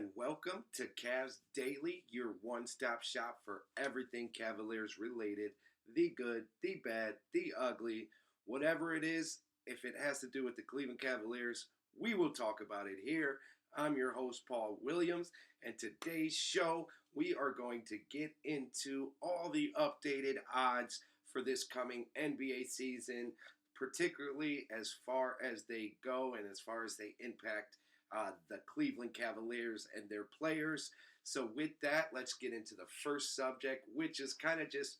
and welcome to Cavs Daily, your one stop shop for everything Cavaliers related, the good, the bad, the ugly, whatever it is. If it has to do with the Cleveland Cavaliers, we will talk about it here. I'm your host, Paul Williams, and today's show, we are going to get into all the updated odds for this coming NBA season, particularly as far as they go and as far as they impact the Cleveland Cavaliers and their players. So, with that, let's get into the first subject, which is kind of just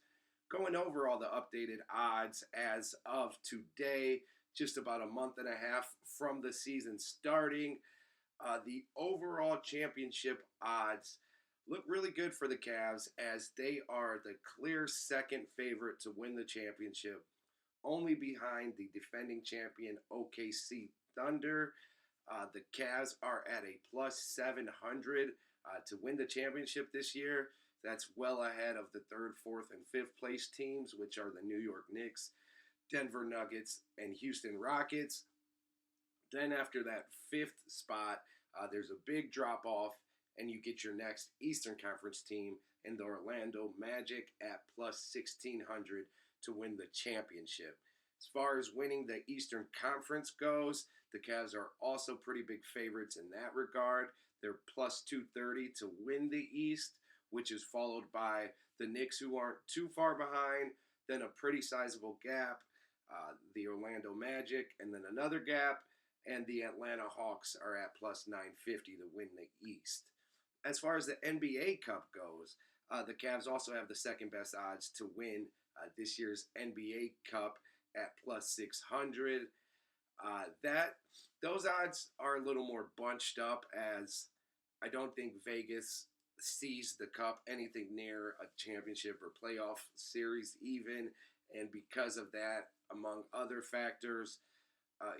going over all the updated odds as of today, just about a month and a half from the season starting. The overall championship odds look really good for the Cavs as they are the clear second favorite to win the championship, only behind the defending champion OKC Thunder. The Cavs are at a plus 700 to win the championship this year. That's well ahead of the third, fourth, and fifth place teams, which are the New York Knicks, Denver Nuggets, and Houston Rockets. Then after that fifth spot, there's a big drop off, and you get your next Eastern Conference team in the Orlando Magic at plus 1600 to win the championship. As far as winning the Eastern Conference goes, the Cavs are also pretty big favorites in that regard. They're plus 230 to win the East, which is followed by the Knicks, who aren't too far behind, then a pretty sizable gap, the Orlando Magic, and then another gap, and the Atlanta Hawks are at plus 950 to win the East. As far as the NBA Cup goes, the Cavs also have the second best odds to win this year's NBA Cup at plus 600. Those odds are a little more bunched up, as I don't think Vegas sees the cup anything near a championship or playoff series even, and because of that, among other factors,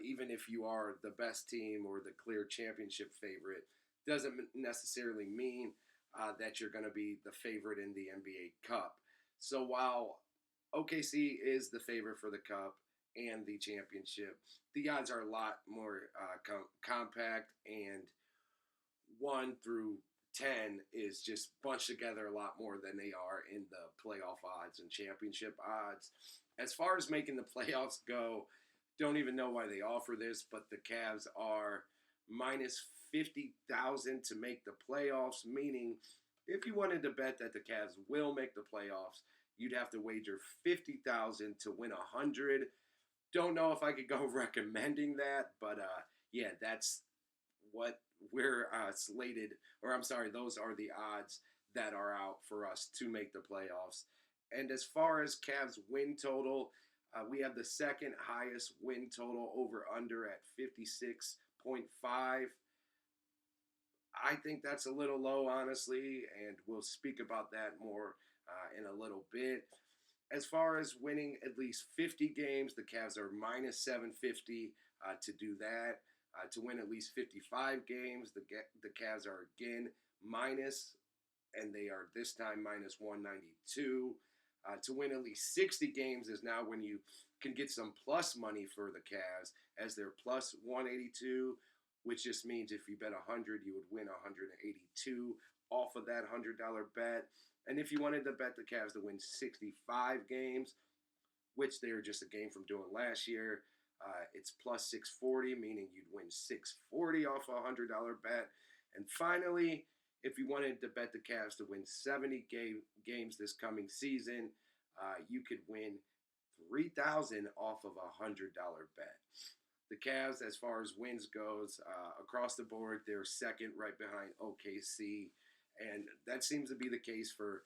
even if you are the best team or the clear championship favorite, doesn't necessarily mean that you're going to be the favorite in the NBA Cup. So while OKC is the favorite for the Cup and the championship, the odds are a lot more compact, and 1 through 10 is just bunched together a lot more than they are in the playoff odds and championship odds. As far as making the playoffs go, don't even know why they offer this, but the Cavs are minus 50,000 to make the playoffs, meaning if you wanted to bet that the Cavs will make the playoffs, you'd have to wager 50,000 to win 100. Don't know if I could go recommending that, but yeah, that's what we're slated, or I'm sorry, those are the odds that are out for us to make the playoffs. And as far as Cavs win total, we have the second highest win total over under at 56.5. I think that's a little low, honestly, and we'll speak about that more in a little bit. As far as winning at least 50 games, the Cavs are minus 750 to do that. To win at least 55 games, the Cavs are again minus, and they are this time minus 192. To win at least 60 games is now when you can get some plus money for the Cavs, as they're plus 182, which just means if you bet 100, you would win 182 off of that $100 bet. And if you wanted to bet the Cavs to win 65 games, which they were just a game from doing last year, it's plus 640, meaning you'd win 640 off a $100 bet. And finally, if you wanted to bet the Cavs to win 70 games this coming season, you could win $3,000 off of a $100 bet. The Cavs, as far as wins goes, across the board, they're second right behind OKC. And that seems to be the case for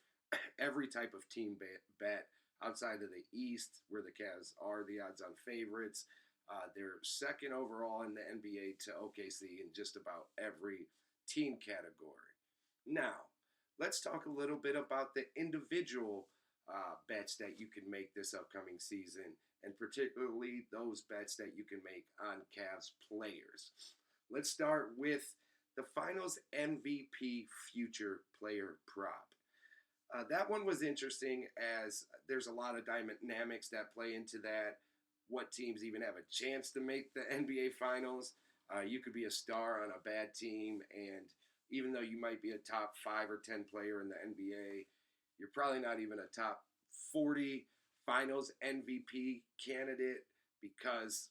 every type of team bet outside of the East, where the Cavs are the odds-on favorites. They're second overall in the NBA to OKC in just about every team category. Now, let's talk a little bit about the individual bets that you can make this upcoming season, and particularly those bets that you can make on Cavs players. Let's start with the Finals MVP future player prop. That one was interesting, as there's a lot of dynamics that play into that. What teams even have a chance to make the NBA Finals? You could be a star on a bad team, and even though you might be a top 5 or 10 player in the NBA, you're probably not even a top 40 Finals MVP candidate because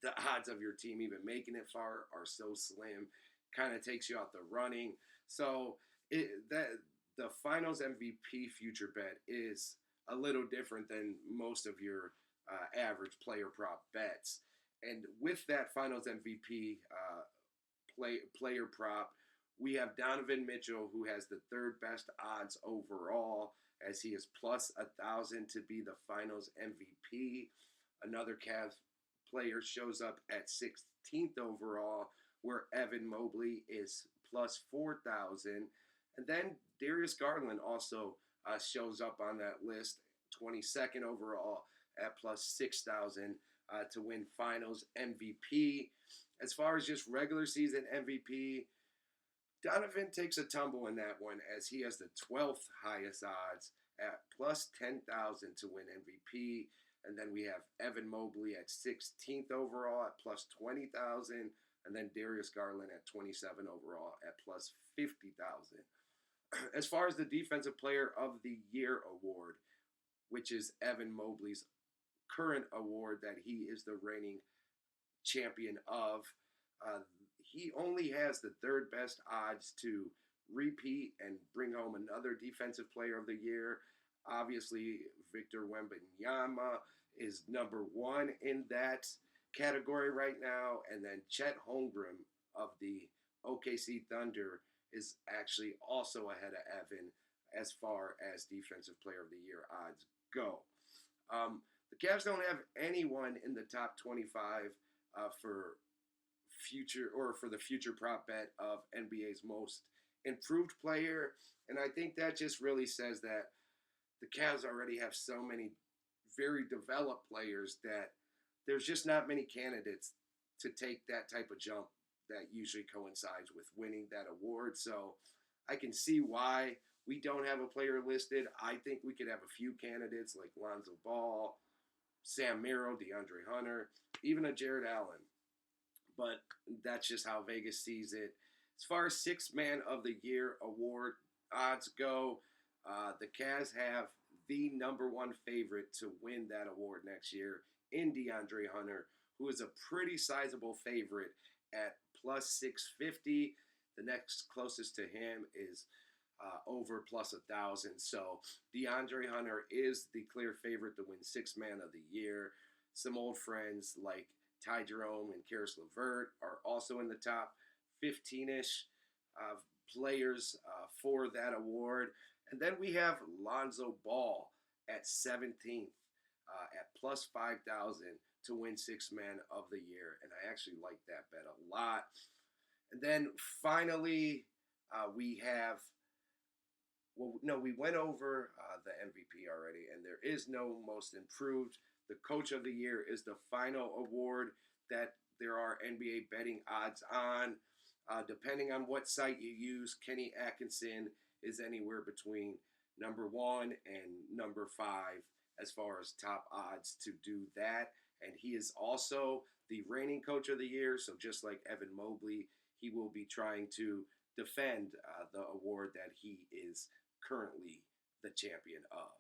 the odds of your team even making it far are so slim. Kind of takes you out the running. So that the Finals MVP future bet is a little different than most of your average player prop bets. And with that Finals MVP player prop, we have Donovan Mitchell, who has the third best odds overall, as he is plus 1,000 to be the Finals MVP. Another Cavs player shows up at 16th overall, where Evan Mobley is plus 4,000. And then Darius Garland also shows up on that list, 22nd overall at plus 6,000 to win Finals MVP. As far as just regular season MVP, Donovan takes a tumble in that one as he has the 12th highest odds at plus 10,000 to win MVP. And then we have Evan Mobley at 16th overall at plus 20,000. And then Darius Garland at 27 overall at plus 50,000. As far as the Defensive Player of the Year award, which is Evan Mobley's current award that he is the reigning champion of, he only has the third best odds to repeat and bring home another Defensive Player of the Year. Obviously, Victor Wembanyama is number one in that category right now, and then Chet Holmgren of the OKC Thunder is actually also ahead of Evan as far as Defensive Player of the Year odds go. The Cavs don't have anyone in the top 25 for the future prop bet of NBA's most improved player, and I think that just really says that the Cavs already have so many very developed players that there's just not many candidates to take that type of jump that usually coincides with winning that award. So I can see why we don't have a player listed. I think we could have a few candidates like Lonzo Ball, Sam Merrill, DeAndre Hunter, even a Jared Allen. But that's just how Vegas sees it. As far as Sixth Man of the Year award odds go, the Cavs have the number one favorite to win that award next year in DeAndre Hunter, who is a pretty sizable favorite at plus 650. The next closest to him is over plus 1,000. So DeAndre Hunter is the clear favorite to win Sixth Man of the Year. Some old friends like Ty Jerome and Karis LeVert are also in the top 15-ish players for that award. And then we have Lonzo Ball at 17th at plus 5,000 to win Sixth Man of the Year. And I actually like that bet a lot. And then finally, we have, we went over the MVP already, and there is no most improved. The Coach of the Year is the final award that there are NBA betting odds on. Depending on what site you use, Kenny Atkinson is anywhere between number 1 and number 5 as far as top odds to do that. And he is also the reigning Coach of the Year. So just like Evan Mobley, he will be trying to defend the award that he is currently the champion of.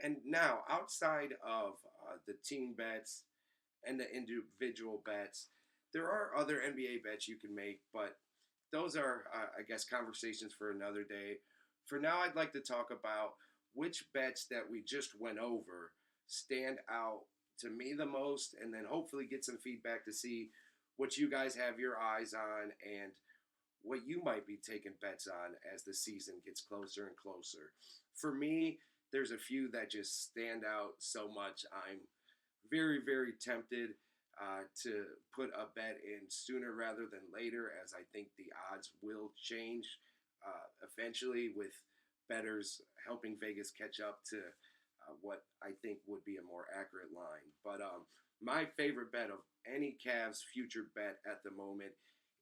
And now, outside of the team bets and the individual bets, there are other NBA bets you can make, but those are, I guess, conversations for another day. For now, I'd like to talk about which bets that we just went over stand out to me the most, and then hopefully get some feedback to see what you guys have your eyes on and what you might be taking bets on as the season gets closer and closer. For me, there's a few that just stand out so much. I'm very, very tempted to put a bet in sooner rather than later, as I think the odds will change eventually with bettors helping Vegas catch up to what I think would be a more accurate line. But my favorite bet of any Cavs future bet at the moment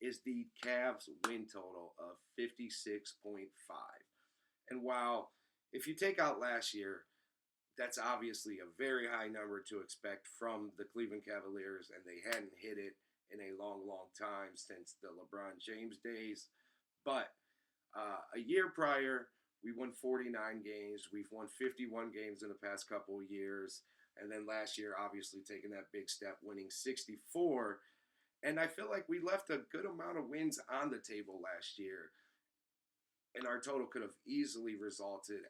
is the Cavs win total of 56.5. And while if you take out last year, that's obviously a very high number to expect from the Cleveland Cavaliers, and they hadn't hit it in a long, long time since the LeBron James days. But a year prior, we won 49 games. We've won 51 games in the past couple of years. And then last year, obviously, taking that big step, winning 64. And I feel like we left a good amount of wins on the table last year. And our total could have easily resulted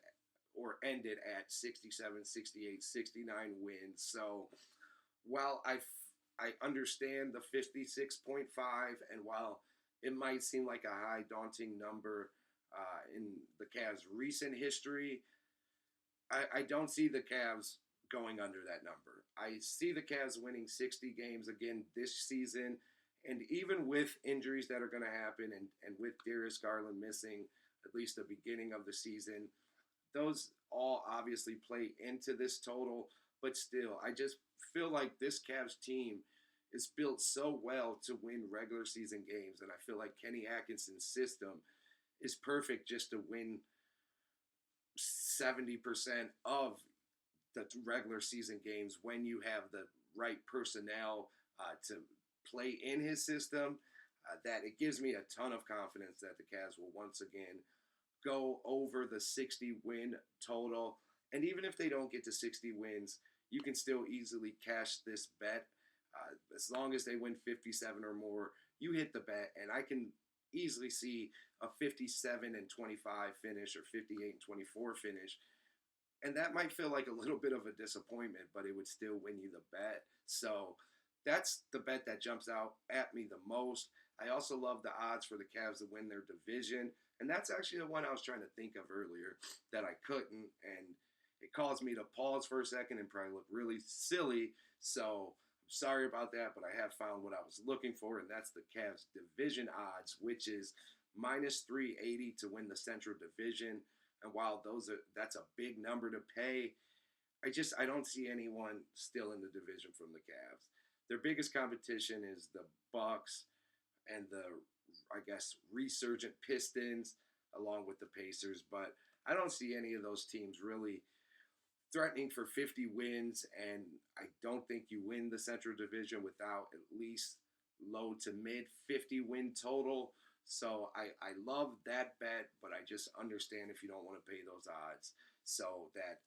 or ended at 67, 68, 69 wins. So while I understand the 56.5, and while it might seem like a high, daunting number in the Cavs' recent history, I don't see the Cavs going under that number. I see the Cavs winning 60 games again this season. And even with injuries that are going to happen, and with Darius Garland missing at least the beginning of the season, those all obviously play into this total. But still, I just feel like this Cavs team is built so well to win regular season games. And I feel like Kenny Atkinson's system is perfect just to win 70% of the regular season games when you have the right personnel to play in his system. That it gives me a ton of confidence that the Cavs will once again go over the 60 win total. And even if they don't get to 60 wins, you can still easily cash this bet. As long as they win 57 or more, you hit the bet, and I can easily see a 57 and 25 finish or 58 and 24 finish. And that might feel like a little bit of a disappointment, but it would still win you the bet. So that's the bet that jumps out at me the most. I also love the odds for the Cavs to win their division. And that's actually the one I was trying to think of earlier that I couldn't. And it caused me to pause for a second and probably look really silly. So I'm sorry about that, but I have found what I was looking for, and that's the Cavs division odds, which is minus 380 to win the Central Division. And while that's a big number to pay, I don't see anyone still in the division from the Cavs. Their biggest competition is the Bucks and the, I guess, resurgent Pistons, along with the Pacers. But I don't see any of those teams really threatening for 50 wins, and I don't think you win the Central Division without at least low to mid 50 win total. So I love that bet, but I just understand if you don't want to pay those odds. So that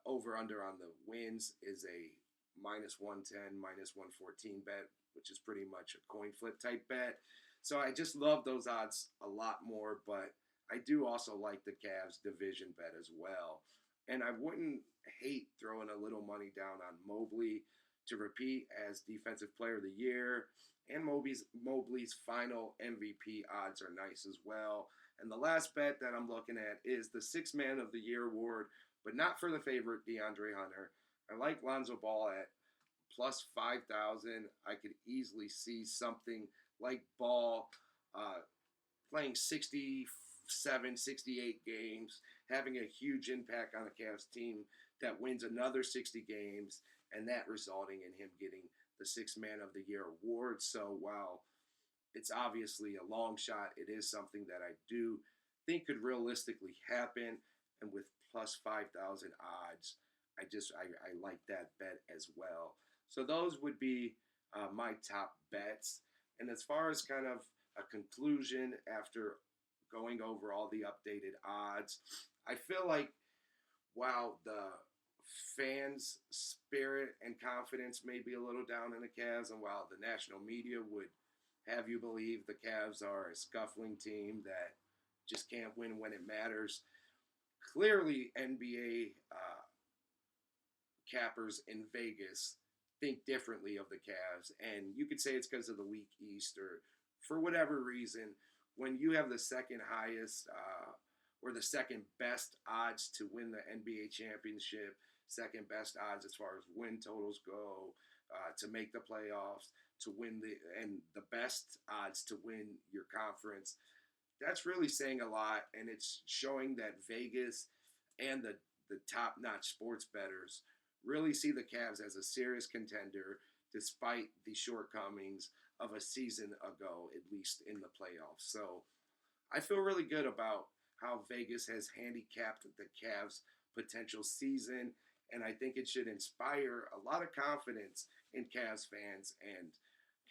over under on the wins is a minus 110, minus 114 bet, which is pretty much a coin flip type bet. So I just love those odds a lot more, but I do also like the Cavs division bet as well. And I wouldn't hate throwing a little money down on Mobley to repeat as Defensive Player of the Year. And Mobley's final MVP odds are nice as well. And the last bet that I'm looking at is the Sixth Man of the Year award, but not for the favorite, DeAndre Hunter. I like Lonzo Ball at plus 5,000. I could easily see something like Ball playing 67, 68 games, having a huge impact on the Cavs team that wins another 60 games, and that resulting in him getting the Sixth Man of the Year award. So while it's obviously a long shot, it is something that I do think could realistically happen. And with plus 5,000 odds, I like that bet as well. So those would be my top bets. And as far as kind of a conclusion after going over all the updated odds, I feel like while the fans' spirit and confidence may be a little down in the Cavs, and while the national media would have you believe the Cavs are a scuffling team that just can't win when it matters, clearly NBA cappers in Vegas think differently of the Cavs. And you could say it's because of the weak East or for whatever reason. When you have the second highest or the second best odds to win the NBA championship, second best odds as far as win totals go, to make the playoffs, to win and the best odds to win your conference, that's really saying a lot. And it's showing that Vegas and the top-notch sports bettors really see the Cavs as a serious contender despite the shortcomings of a season ago, at least in the playoffs. So I feel really good about how Vegas has handicapped the Cavs' potential season, and I think it should inspire a lot of confidence in Cavs fans and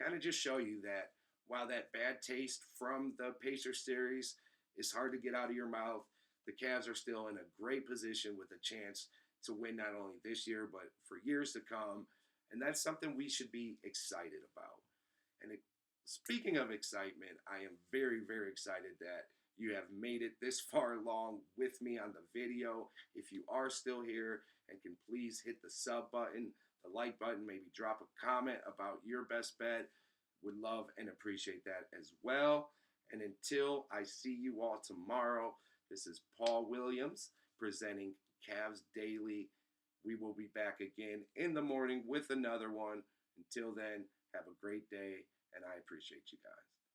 kind of just show you that while that bad taste from the Pacers series is hard to get out of your mouth, the Cavs are still in a great position with a chance to win not only this year, but for years to come. And that's something we should be excited about. And speaking of excitement, I am very, very excited that you have made it this far along with me on the video. If you are still here, and can please hit the sub button, the like button, maybe drop a comment about your best bet. Would love and appreciate that as well. And until I see you all tomorrow, this is Paul Williams presenting Cavs Daily. We will be back again in the morning with another one. Until then, have a great day, and I appreciate you guys.